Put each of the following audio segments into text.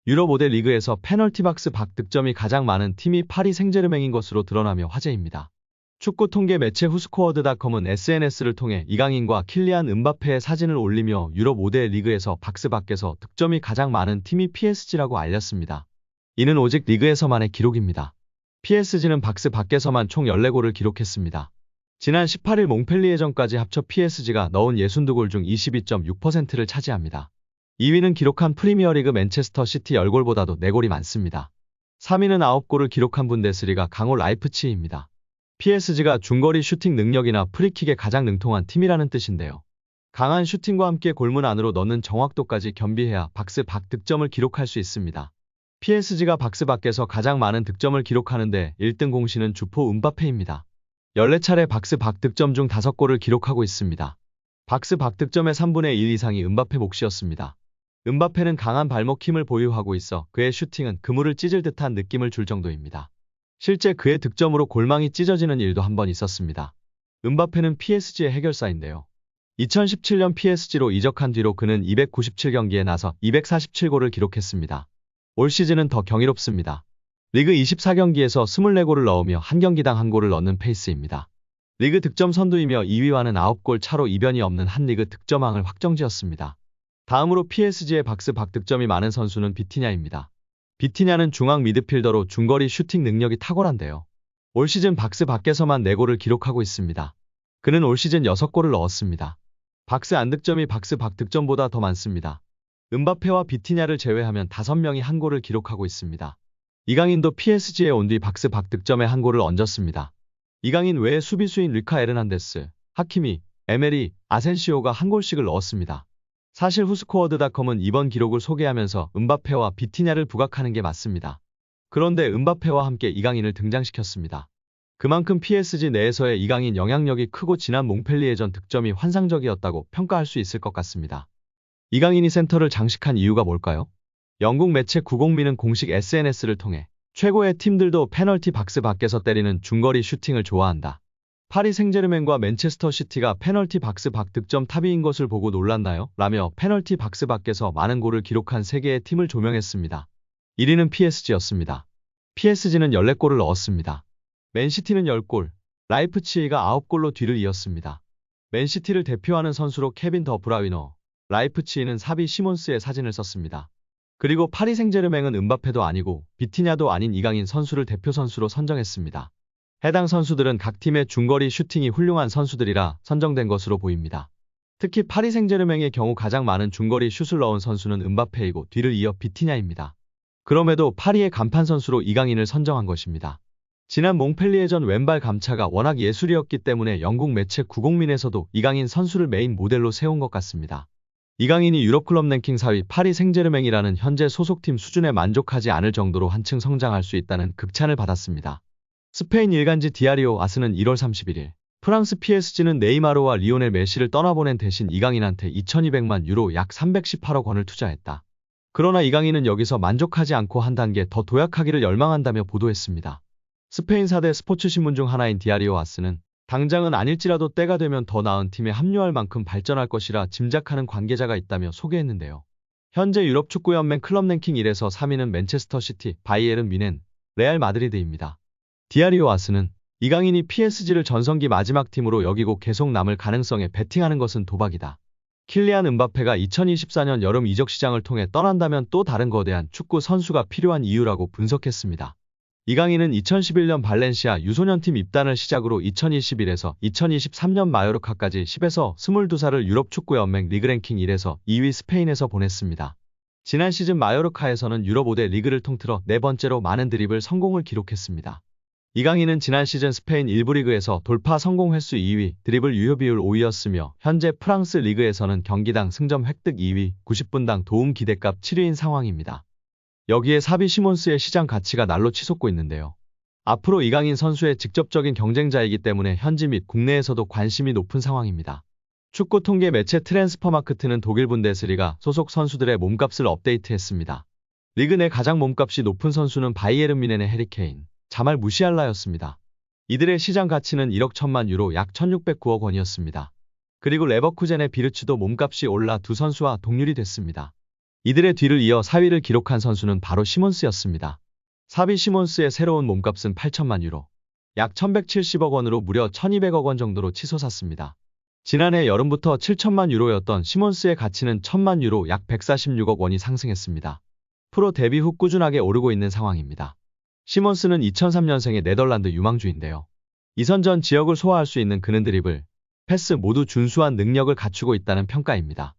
유럽 5대 리그에서 페널티 박스 박 득점이 가장 많은 팀이 파리 생제르맹인 것으로 드러나며 화제입니다. 축구 통계 매체 후스코어드닷컴은 SNS를 통해 이강인과 킬리안 음바페의 사진을 올리며 유럽 5대 리그에서 박스 밖에서 득점이 가장 많은 팀이 PSG라고 알렸습니다. 이는 오직 리그에서만의 기록입니다. PSG는 박스 밖에서만 총 14골을 기록했습니다. 지난 18일 몽펠리에전까지 합쳐 PSG가 넣은 62골 중 22.6%를 차지합니다. 2위는 기록한 프리미어리그 맨체스터 시티 10골보다도 4골이 많습니다. 3위는 9골을 기록한 분데스리가 강호 라이프치히입니다. PSG가 중거리 슈팅 능력이나 프리킥에 가장 능통한 팀이라는 뜻인데요. 강한 슈팅과 함께 골문 안으로 넣는 정확도까지 겸비해야 박스 밖 득점을 기록할 수 있습니다. PSG가 박스 밖에서 가장 많은 득점을 기록하는데 1등 공신은 주포 음바페입니다. 14차례 박스 밖 득점 중 5골을 기록하고 있습니다. 박스 밖 득점의 3분의 1 이상이 음바페 몫이었습니다. 음바페는 강한 발목 힘을 보유하고 있어 그의 슈팅은 그물을 찢을 듯한 느낌을 줄 정도입니다. 실제 그의 득점으로 골망이 찢어지는 일도 한 번 있었습니다. 음바페는 PSG의 해결사인데요. 2017년 PSG로 이적한 뒤로 그는 297경기에 나서 247골을 기록했습니다. 올 시즌은 더 경이롭습니다. 리그 24경기에서 24골을 넣으며 한 경기당 한 골을 넣는 페이스입니다. 리그 득점 선두이며 2위와는 9골 차로 이변이 없는 한 리그 득점왕을 확정지었습니다. 다음으로 PSG의 박스 밖 득점이 많은 선수는 비티냐입니다. 비티냐는 중앙 미드필더로 중거리 슈팅 능력이 탁월한데요. 올 시즌 박스 밖에서만 4골을 기록하고 있습니다. 그는 올 시즌 6골을 넣었습니다. 박스 안 득점이 박스 밖 득점보다 더 많습니다. 음바페와 비티냐를 제외하면 5명이 한 골을 기록하고 있습니다. 이강인도 PSG에 온 뒤 박스 밖 득점에 한 골을 얹었습니다. 이강인 외에 수비수인 리카 에르난데스, 하키미, 에메리, 아센시오가 한 골씩을 넣었습니다. 사실 후스코어드닷컴은 이번 기록을 소개하면서 음바페와 비티냐를 부각하는 게 맞습니다. 그런데 음바페와 함께 이강인을 등장시켰습니다. 그만큼 PSG 내에서의 이강인 영향력이 크고 지난 몽펠리에전 득점이 환상적이었다고 평가할 수 있을 것 같습니다. 이강인이 센터를 장식한 이유가 뭘까요? 영국 매체 90미는 공식 SNS를 통해 최고의 팀들도 페널티 박스 밖에서 때리는 중거리 슈팅을 좋아한다. 파리 생제르맹과 맨체스터 시티가 페널티 박스 밖 득점 탑위인 것을 보고 놀랐나요? 라며 페널티 박스 밖에서 많은 골을 기록한 3개의 팀을 조명했습니다. 1위는 PSG였습니다. PSG는 14골을 넣었습니다. 맨시티는 10골, 라이프치히가 9골로 뒤를 이었습니다. 맨시티를 대표하는 선수로 케빈 더 브라위너, 라이프치히는 사비 시몬스의 사진을 썼습니다. 그리고 파리 생제르맹은 음바페도 아니고 비티냐도 아닌 이강인 선수를 대표 선수로 선정했습니다. 해당 선수들은 각 팀의 중거리 슈팅이 훌륭한 선수들이라 선정된 것으로 보입니다. 특히 파리 생제르맹의 경우 가장 많은 중거리 슛을 넣은 선수는 음바페이고 뒤를 이어 비티냐입니다. 그럼에도 파리의 간판 선수로 이강인을 선정한 것입니다. 지난 몽펠리에전 왼발 감차가 워낙 예술이었기 때문에 영국 매체 90민에서도 이강인 선수를 메인 모델로 세운 것 같습니다. 이강인이 유럽클럽 랭킹 4위 파리 생제르맹이라는 현재 소속팀 수준에 만족하지 않을 정도로 한층 성장할 수 있다는 극찬을 받았습니다. 스페인 일간지 디아리오 아스는 1월 31일 프랑스 PSG는 네이마르와 리오넬 메시를 떠나보낸 대신 이강인한테 2200만 유로 약 318억 원을 투자했다. 그러나 이강인은 여기서 만족하지 않고 한 단계 더 도약하기를 열망한다며 보도했습니다. 스페인 4대 스포츠 신문 중 하나인 디아리오 아스는 당장은 아닐지라도 때가 되면 더 나은 팀에 합류할 만큼 발전할 것이라 짐작하는 관계자가 있다며 소개했는데요. 현재 유럽축구연맹 클럽 랭킹 1에서 3위는 맨체스터 시티, 바이에른 뮌헨, 레알 마드리드입니다. 디아리오 아스는 이강인이 PSG를 전성기 마지막 팀으로 여기고 계속 남을 가능성에 베팅하는 것은 도박이다. 킬리안 음바페가 2024년 여름 이적 시장을 통해 떠난다면 또 다른 거대한 축구 선수가 필요한 이유라고 분석했습니다. 이강인은 2011년 발렌시아 유소년팀 입단을 시작으로 2021에서 2023년 마요르카까지 10에서 22살을 유럽축구연맹 리그랭킹 1에서 2위 스페인에서 보냈습니다. 지난 시즌 마요르카에서는 유럽 5대 리그를 통틀어 4번째로 많은 드리블 성공을 기록했습니다. 이강인은 지난 시즌 스페인 1부 리그에서 돌파 성공 횟수 2위, 드리블 유효 비율 5위였으며 현재 프랑스 리그에서는 경기당 승점 획득 2위, 90분당 도움 기대값 7위인 상황입니다. 여기에 사비 시몬스의 시장 가치가 날로 치솟고 있는데요. 앞으로 이강인 선수의 직접적인 경쟁자이기 때문에 현지 및 국내에서도 관심이 높은 상황입니다. 축구 통계 매체 트랜스퍼마크트는 독일 분데스리가 소속 선수들의 몸값을 업데이트했습니다. 리그 내 가장 몸값이 높은 선수는 바이에른 뮌헨의 해리케인, 자말 무시알라였습니다. 이들의 시장 가치는 1억 1천만 유로 약 1609억 원이었습니다. 그리고 레버쿠젠의 비르츠도 몸값이 올라 두 선수와 동률이 됐습니다. 이들의 뒤를 이어 4위를 기록한 선수는 바로 시몬스였습니다. 사비 시몬스의 새로운 몸값은 8천만 유로, 약 1170억 원으로 무려 1200억 원 정도로 치솟았습니다. 지난해 여름부터 7천만 유로였던 시몬스의 가치는 1000만 유로 약 146억 원이 상승했습니다. 프로 데뷔 후 꾸준하게 오르고 있는 상황입니다. 시몬스는 2003년생의 네덜란드 유망주인데요. 이선전 지역을 소화할 수 있는 그는 드리블, 패스 모두 준수한 능력을 갖추고 있다는 평가입니다.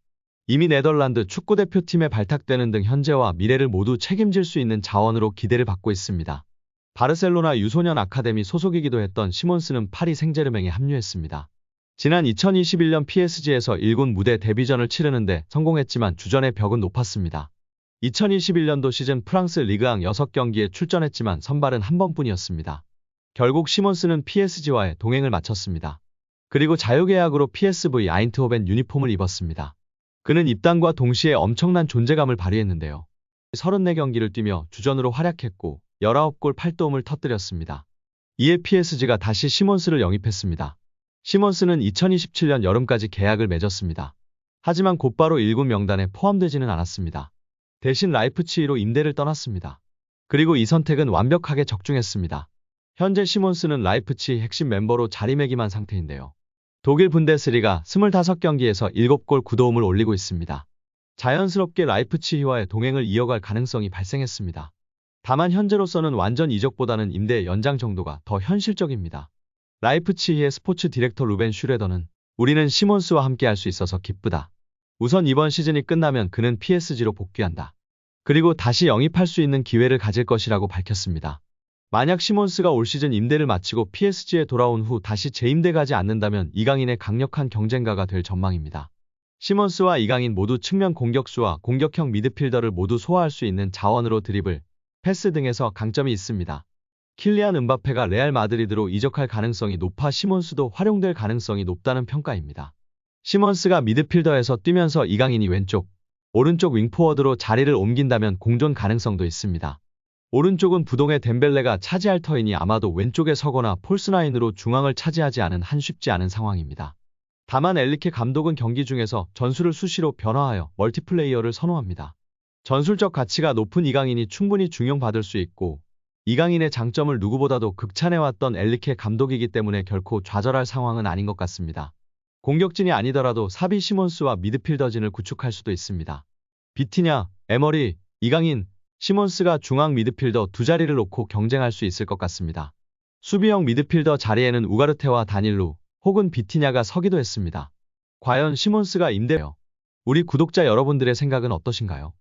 이미 네덜란드 축구대표팀에 발탁되는 등 현재와 미래를 모두 책임질 수 있는 자원으로 기대를 받고 있습니다. 바르셀로나 유소년 아카데미 소속이기도 했던 시몬스는 파리 생제르맹에 합류했습니다. 지난 2021년 PSG에서 1군 무대 데뷔전을 치르는데 성공했지만 주전의 벽은 높았습니다. 2021년도 시즌 프랑스 리그앙 6경기에 출전했지만 선발은 한 번뿐이었습니다. 결국 시몬스는 PSG와의 동행을 마쳤습니다. 그리고 자유계약으로 PSV 아인트호벤 유니폼을 입었습니다. 그는 입단과 동시에 엄청난 존재감을 발휘했는데요. 34경기를 뛰며 주전으로 활약했고 19골 8도움을 터뜨렸습니다. 이에 PSG가 다시 시몬스를 영입했습니다. 시몬스는 2027년 여름까지 계약을 맺었습니다. 하지만 곧바로 1군 명단에 포함되지는 않았습니다. 대신 라이프치히로 임대를 떠났습니다. 그리고 이 선택은 완벽하게 적중했습니다. 현재 시몬스는 라이프치히 핵심 멤버로 자리매김한 상태인데요. 독일 분데스리가 25경기에서 7골 9도움을 올리고 있습니다. 자연스럽게 라이프치히와의 동행을 이어갈 가능성이 발생했습니다. 다만 현재로서는 완전 이적보다는 임대 연장 정도가 더 현실적입니다. 라이프치히의 스포츠 디렉터 루벤 슈레더는 우리는 시몬스와 함께 할 수 있어서 기쁘다. 우선 이번 시즌이 끝나면 그는 PSG로 복귀한다. 그리고 다시 영입할 수 있는 기회를 가질 것이라고 밝혔습니다. 만약 시몬스가 올 시즌 임대를 마치고 PSG에 돌아온 후 다시 재임대 가지 않는다면 이강인의 강력한 경쟁가가 될 전망입니다. 시몬스와 이강인 모두 측면 공격수와 공격형 미드필더를 모두 소화할 수 있는 자원으로 드리블, 패스 등에서 강점이 있습니다. 킬리안 은바페가 레알 마드리드로 이적할 가능성이 높아 시몬스도 활용될 가능성이 높다는 평가입니다. 시몬스가 미드필더에서 뛰면서 이강인이 왼쪽, 오른쪽 윙포워드로 자리를 옮긴다면 공존 가능성도 있습니다. 오른쪽은 부동의 덴벨레가 차지할 터이니 아마도 왼쪽에 서거나 폴스나인으로 중앙을 차지하지 않은 한 쉽지 않은 상황입니다. 다만 엘리케 감독은 경기 중에서 전술을 수시로 변화하여 멀티플레이어를 선호합니다. 전술적 가치가 높은 이강인이 충분히 중용받을 수 있고 이강인의 장점을 누구보다도 극찬해왔던 엘리케 감독이기 때문에 결코 좌절할 상황은 아닌 것 같습니다. 공격진이 아니더라도 사비 시몬스와 미드필더진을 구축할 수도 있습니다. 비티냐, 에머리, 이강인, 시몬스가 중앙 미드필더 두 자리를 놓고 경쟁할 수 있을 것 같습니다. 수비형 미드필더 자리에는 우가르테와 다닐루 혹은 비티냐가 서기도 했습니다. 과연 시몬스가 임대요? 우리 구독자 여러분들의 생각은 어떠신가요?